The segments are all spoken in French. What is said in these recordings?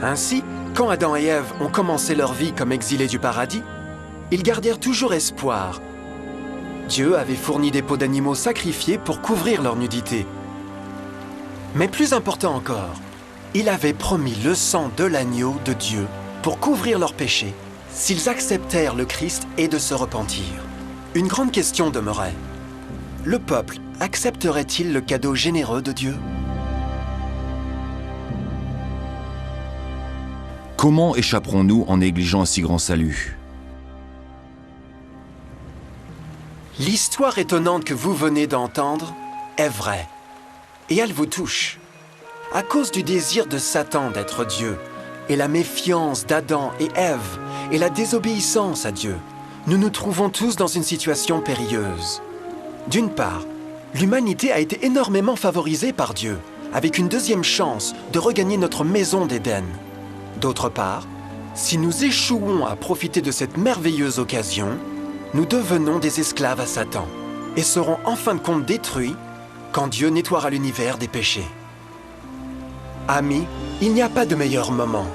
Ainsi, quand Adam et Ève ont commencé leur vie comme exilés du paradis, ils gardèrent toujours espoir. Dieu avait fourni des peaux d'animaux sacrifiés pour couvrir leur nudité. Mais plus important encore, il avait promis le sang de l'agneau de Dieu pour couvrir leurs péchés s'ils acceptèrent le Christ et de se repentir. Une grande question demeurait. Le peuple accepterait-il le cadeau généreux de Dieu ? Comment échapperons-nous en négligeant un si grand salut ? L'histoire étonnante que vous venez d'entendre est vraie. Et elle vous touche. À cause du désir de Satan d'être Dieu, et la méfiance d'Adam et Ève, et la désobéissance à Dieu, nous nous trouvons tous dans une situation périlleuse. D'une part, l'humanité a été énormément favorisée par Dieu, avec une deuxième chance de regagner notre maison d'Éden. D'autre part, si nous échouons à profiter de cette merveilleuse occasion, nous devenons des esclaves à Satan et serons en fin de compte détruits quand Dieu nettoiera l'univers des péchés. Amis, il n'y a pas de meilleur moment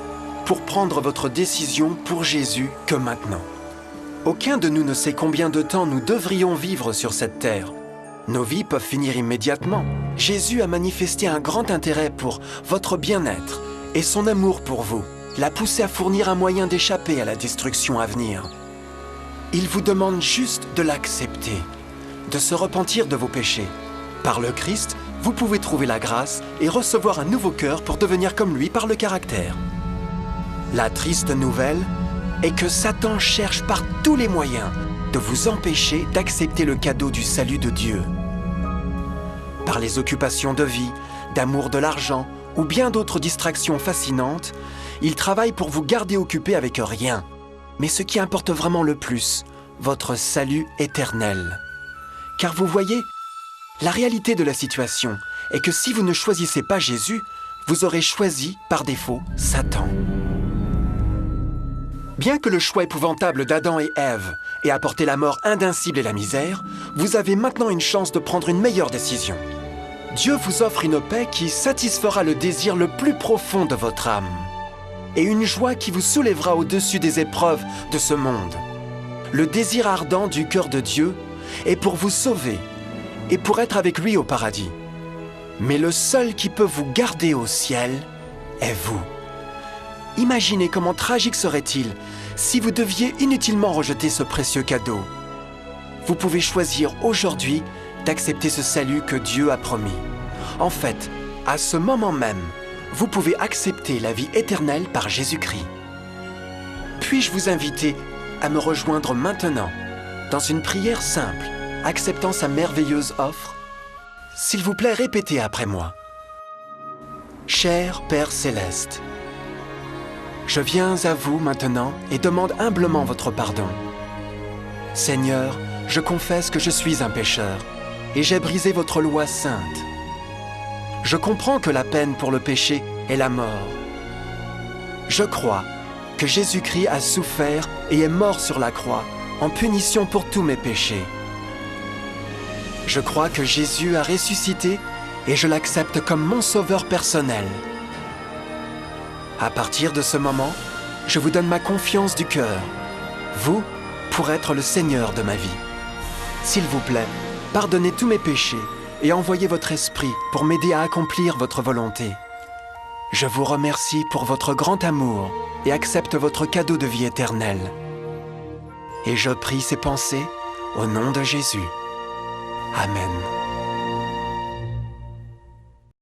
pour prendre votre décision pour Jésus que maintenant. Aucun de nous ne sait combien de temps nous devrions vivre sur cette terre. Nos vies peuvent finir immédiatement. Jésus a manifesté un grand intérêt pour votre bien-être et son amour pour vous l'a poussé à fournir un moyen d'échapper à la destruction à venir. Il vous demande juste de l'accepter, de se repentir de vos péchés. Par le Christ, vous pouvez trouver la grâce et recevoir un nouveau cœur pour devenir comme lui par le caractère. La triste nouvelle est que Satan cherche par tous les moyens de vous empêcher d'accepter le cadeau du salut de Dieu. Par les occupations de vie, d'amour de l'argent ou bien d'autres distractions fascinantes, il travaille pour vous garder occupé avec rien. Mais ce qui importe vraiment le plus, votre salut éternel. Car vous voyez, la réalité de la situation est que si vous ne choisissez pas Jésus, vous aurez choisi, par défaut, Satan. Bien que le choix épouvantable d'Adam et Ève ait apporté la mort indicible et la misère, vous avez maintenant une chance de prendre une meilleure décision. Dieu vous offre une paix qui satisfera le désir le plus profond de votre âme et une joie qui vous soulèvera au-dessus des épreuves de ce monde. Le désir ardent du cœur de Dieu est pour vous sauver et pour être avec lui au paradis. Mais le seul qui peut vous garder au ciel est vous. Imaginez comment tragique serait-il si vous deviez inutilement rejeter ce précieux cadeau. Vous pouvez choisir aujourd'hui d'accepter ce salut que Dieu a promis. En fait, à ce moment même, vous pouvez accepter la vie éternelle par Jésus-Christ. Puis-je vous inviter à me rejoindre maintenant dans une prière simple, acceptant sa merveilleuse offre? S'il vous plaît, répétez après moi. Cher Père Céleste, je viens à vous maintenant et demande humblement votre pardon. Seigneur, je confesse que je suis un pécheur et j'ai brisé votre loi sainte. Je comprends que la peine pour le péché est la mort. Je crois que Jésus-Christ a souffert et est mort sur la croix en punition pour tous mes péchés. Je crois que Jésus a ressuscité et je l'accepte comme mon sauveur personnel. À partir de ce moment, je vous donne ma confiance du cœur, vous, pour être le Seigneur de ma vie. S'il vous plaît, pardonnez tous mes péchés et envoyez votre esprit pour m'aider à accomplir votre volonté. Je vous remercie pour votre grand amour et accepte votre cadeau de vie éternelle. Et je prie ces pensées au nom de Jésus. Amen.